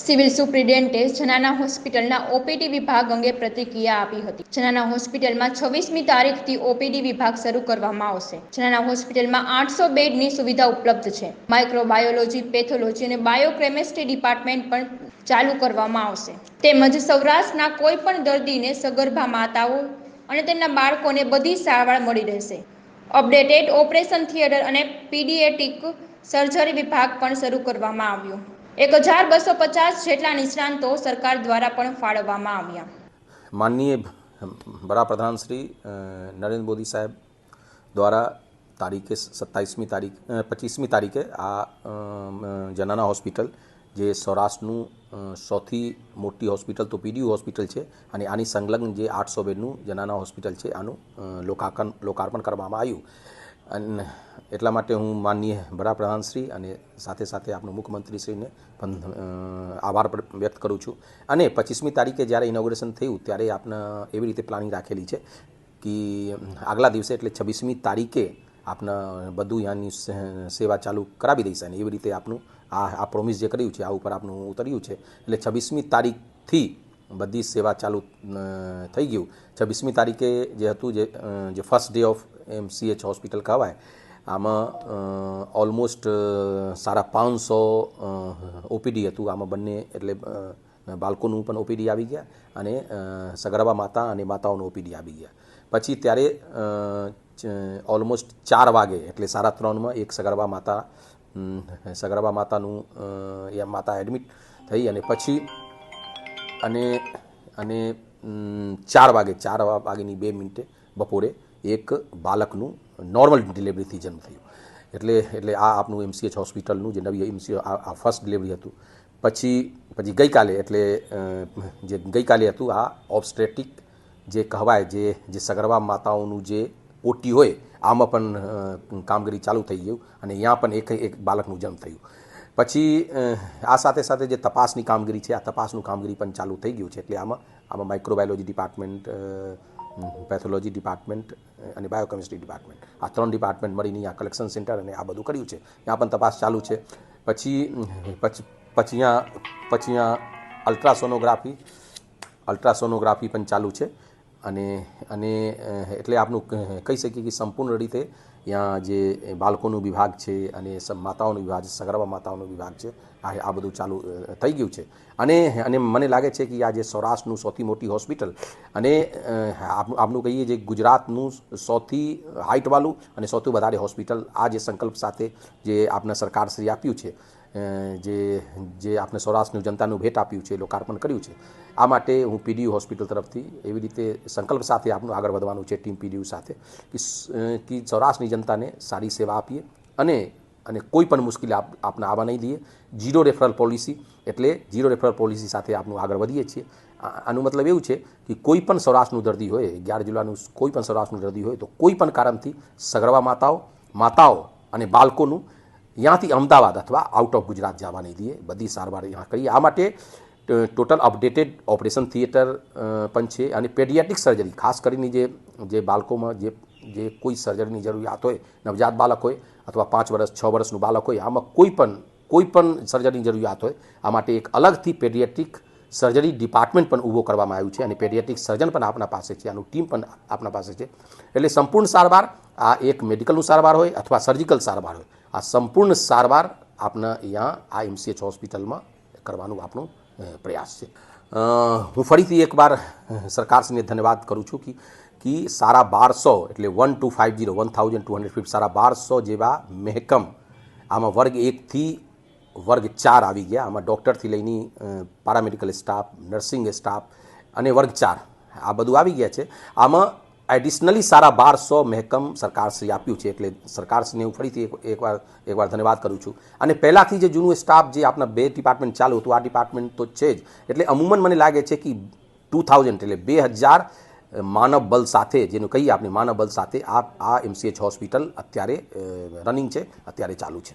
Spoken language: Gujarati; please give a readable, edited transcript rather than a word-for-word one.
સિવિલ સુપ્રિન્ટેન્ડન્ટે જનાના હોસ્પિટલના ઓપીડી વિભાગ અંગે પ્રતિક્રિયા આપી હતી. જનાના હોસ્પિટલમાં 26મી તારીખથી ઓપીડી વિભાગ શરૂ કરવામાં આવશે. જનાના હોસ્પિટલમાં 800 બેડની સુવિધા ઉપલબ્ધ છે. માઇક્રોબાયોલોજી, પેથોલોજી અને બાયોકેમિસ્ટ્રી ડિપાર્ટમેન્ટ પણ ચાલુ કરવામાં આવશે. તેમજ સૌરાષ્ટ્રના કોઈ પણ દર્દીને સગર્ભા માતાઓ અને તેમના બાળકોને બધી સારવાર મળી રહેશે. અપડેટેડ ઓપરેશન થિયેટર અને પીડિયાટ્રિક સર્જરી વિભાગ પણ શરૂ કરવામાં આવ્યો. 1250 જેટલા નિષ્ણાંતો સરકાર દ્વારા પણ ફાળવવામાં આવ્યા. માનનીય વડાપ્રધાન શ્રી નરેન્દ્ર મોદી સાહેબ દ્વારા તારીખે 25મી તારીખે આ જનાના હોસ્પિટલ જે સૌરાષ્ટ્રનું સૌથી મોટી હોસ્પિટલ તો પીડીયુ હોસ્પિટલ છે અને આની સંલગ્ન જે 800 બેડનું જનાના હોસ્પિટલ છે આનું લોકાર્પણ કરવામાં આવ્યું. અને એટલા માટે હું માનનીય વડાપ્રધાનશ્રી અને સાથે સાથે આપણું મુખ્યમંત્રીશ્રીને પણ આભાર વ્યક્ત કરું છું. અને 25મી તારીખે જ્યારે ઇનોગ્રેશન થયું ત્યારે આપણે એવી રીતે પ્લાનિંગ રાખેલી છે કે આગલા દિવસે એટલે 26મી તારીખે આપણે બધું ત્યાંની સેવા ચાલુ કરાવી દઈશ અને એવી રીતે આપણું આ પ્રોમિસ જે કર્યું છે આ ઉપર આપણું ઉતર્યું છે. એટલે 26મી તારીખથી બધી સેવા ચાલુ થઈ ગયું. 26મી તારીખે જે હતું જે first day of MCH hospital કહેવાય આમાં ઓલમોસ્ટ 550 ઓપીડી હતું. આમાં બંને એટલે બાળકોનું પણ ઓપીડી આવી ગયા અને સગર્ભા માતા અને માતાઓનું ઓપીડી આવી ગયા. પછી ત્યારે ઓલમોસ્ટ 4 વાગે એટલે 3:30માં એક સગર્ભા માતાનું માતા એડમિટ થઈ અને પછી અને 4 વાગેની 2 મિનિટે બપોરે એક બાળકનું નોર્મલ ડિલિવરીથી જન્મ થયું. એટલે આ આપનું MCH હોસ્પિટલનું જે નવી MCH આ ફર્સ્ટ ડિલિવરી હતું. પછી ગઈકાલે એટલે જે ગઈકાલે હતું આ ઓબ્સ્ટેટ્રિક જે કહેવાય જે સગર્ભા માતાઓનું જે ઓટી હોય આમાં પણ કામગીરી ચાલુ થઈ ગયું અને ત્યાં પણ એક બાળકનું જન્મ થયું. પછી આ સાથે સાથે જે તપાસની કામગીરી છે આ તપાસનું કામગીરી પણ ચાલુ થઈ ગયું છે. એટલે આમાં માઇક્રોબાયોલોજી ડિપાર્ટમેન્ટ, પેથોલોજી ડિપાર્ટમેન્ટ અને બાયોકેમિસ્ટ્રી ડિપાર્ટમેન્ટ આ 3 ડિપાર્ટમેન્ટ મળીને આ કલેક્શન સેન્ટર અને આ બધું કર્યું છે. ત્યાં પણ તપાસ ચાલુ છે. પછી અહીંયા અલ્ટ્રાસોનોગ્રાફી પણ ચાલુ છે અને એટલે આપણું કહી શકીએ કે સંપૂર્ણ રીતે ત્યાં જે બાળકોનું વિભાગ છે અને માતાઓનો વિભાગ છે, સગર્ભા માતાઓનો વિભાગ છે આ બધું ચાલુ થઈ ગયું છે. અને મને લાગે છે કે આ જે સૌરાષ્ટ્રનું સૌથી મોટી હોસ્પિટલ અને આપણું કહીએ જે ગુજરાતનું સૌથી હાઇટવાળું અને સૌથી વધારે હોસ્પિટલ આ જે સંકલ્પ સાથે જે આપણે સરકારશ્રી આપ્યું છે, જે આપણે સૌરાષ્ટ્રની જનતાનું ભેટ આપ્યું છે, લોકાર્પણ કર્યું છે, આ માટે હું પીડીયુ હોસ્પિટલ તરફથી એવી રીતે સંકલ્પ સાથે આપણું આગળ વધવાનું છે ટીમ પીડીયુ સાથે કે સૌરાષ્ટ્રની જનતાને સારી સેવા આપીએ અને કોઈ પણ મુશ્કેલી આપણે આવવા નહીં દઈએ. ઝીરો રેફરલ પોલિસી એટલે ઝીરો રેફરલ પોલિસી સાથે આપણું આગળ વધીએ છીએ. આનું મતલબ એવું છે કે કોઈ પણ સૌરાષ્ટ્રનું દર્દી હોય, 11 જિલ્લાનું કોઈ પણ સૌરાષ્ટ્રનું દર્દી હોય તો કોઈ પણ કારણથી સગર્ભા માતાઓ અને બાળકોનું ત્યાંથી અમદાવાદ અથવા આઉટ ઓફ ગુજરાત જવા નહીં દઈએ. બધી સારવાર ત્યાં કરીએ. આ માટે ટોટલ અપડેટેડ ઓપરેશન થિયેટર પણ છે અને પેડિયાટ્રિક સર્જરી ખાસ કરીને જે બાળકોમાં જે કોઈ સર્જરીની જરૂરિયાત હોય, નવજાત બાળક હોય અથવા 5 વર્ષ 6 વર્ષનું બાળક હોય, આમાં કોઈ પણ સર્જરીની જરૂરિયાત હોય આ માટે એક અલગથી પેડિયાટ્રિક સર્જરી ડિપાર્ટમેન્ટ પણ ઊભો કરવામાં આવ્યું છે અને પેડિયાટ્રિક સર્જન પણ આપણા પાસે છે, આનું ટીમ પણ આપણા પાસે છે. એટલે સંપૂર્ણ સારવાર આ એક મેડિકલનું સારવાર હોય અથવા સર્જિકલ સારવાર હોય, આ સંપૂર્ણ સારવાર આપણા અહીંયા આ MCH હોસ્પિટલમાં કરવાનું આપણું પ્રયાસ છે. હું ફરીથી એકવાર સરકારશ્રીને ધન્યવાદ કરું છું કે 1250 એટલે 1250 1250 જેવા મહેકમ આમાં વર્ગ 1થી વર્ગ 4 આવી ગયા. આમાં ડૉક્ટરથી લઈને પારામેડિકલ સ્ટાફ, નર્સિંગ સ્ટાફ અને વર્ગ 4 આ બધું આવી ગયા છે. આમાં એડિશનલી 1250 મહેકમ સરકારશ્રી આપ્યું છે. એટલે સરકારશ્રીને હું ફરીથી એકવાર ધન્યવાદ કરું છું. અને પહેલાંથી જે જૂનું સ્ટાફ જે આપણા 2 ડિપાર્ટમેન્ટ ચાલુ હતું આ ડિપાર્ટમેન્ટ તો છે જ. એટલે અમૂમન મને લાગે છે કે 2000 એટલે 2000 માનવ બળ સાથે જેનું કહીએ આપણે માનવ બળ સાથે આ MCH હોસ્પિટલ અત્યારે રનિંગ છે, અત્યારે ચાલુ છે.